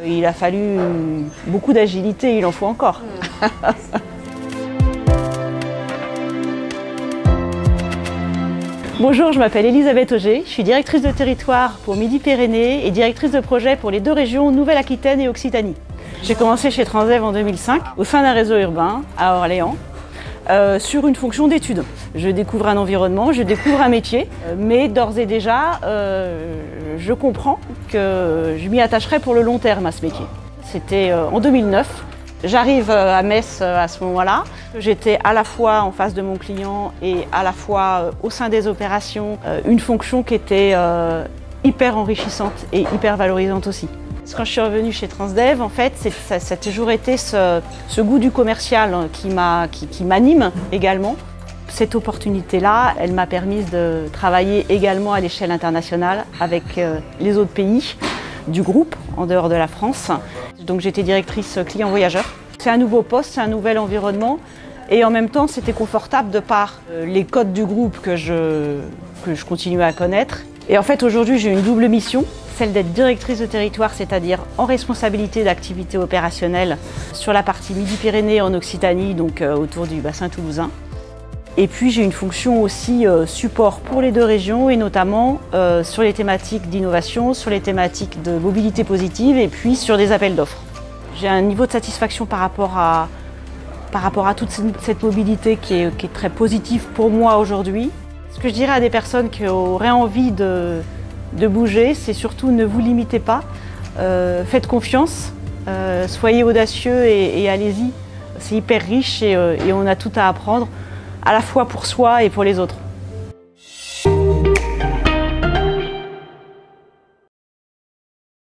Il a fallu beaucoup d'agilité, il en faut encore. Bonjour, je m'appelle Elisabeth Auger, je suis directrice de territoire pour Midi-Pyrénées et directrice de projet pour les deux régions Nouvelle-Aquitaine et Occitanie. J'ai commencé chez Transdev en 2005 au sein d'un réseau urbain à Orléans sur une fonction d'étude. Je découvre un environnement, je découvre un métier, mais d'ores et déjà, je comprends que je m'y attacherai pour le long terme à ce métier. C'était en 2009. J'arrive à Metz à ce moment-là. J'étais à la fois en face de mon client et à la fois au sein des opérations, une fonction qui était hyper enrichissante et hyper valorisante aussi. Quand je suis revenue chez Transdev, en fait, ça a toujours été ce goût du commercial qui m'anime également. Cette opportunité-là, elle m'a permis de travailler également à l'échelle internationale avec les autres pays du groupe en dehors de la France. Donc j'étais directrice client voyageur. C'est un nouveau poste, c'est un nouvel environnement et en même temps c'était confortable de par les codes du groupe que je continue à connaître. Et en fait aujourd'hui j'ai une double mission, celle d'être directrice de territoire, c'est-à-dire en responsabilité d'activités opérationnelles sur la partie Midi-Pyrénées en Occitanie, donc autour du bassin toulousain. Et puis j'ai une fonction aussi support pour les deux régions et notamment sur les thématiques d'innovation, sur les thématiques de mobilité positive et puis sur des appels d'offres. J'ai un niveau de satisfaction par rapport à toute cette mobilité qui est très positive pour moi aujourd'hui. Ce que je dirais à des personnes qui auraient envie de bouger, c'est surtout ne vous limitez pas, faites confiance, soyez audacieux et allez-y. C'est hyper riche et on a tout à apprendre, à la fois pour soi et pour les autres.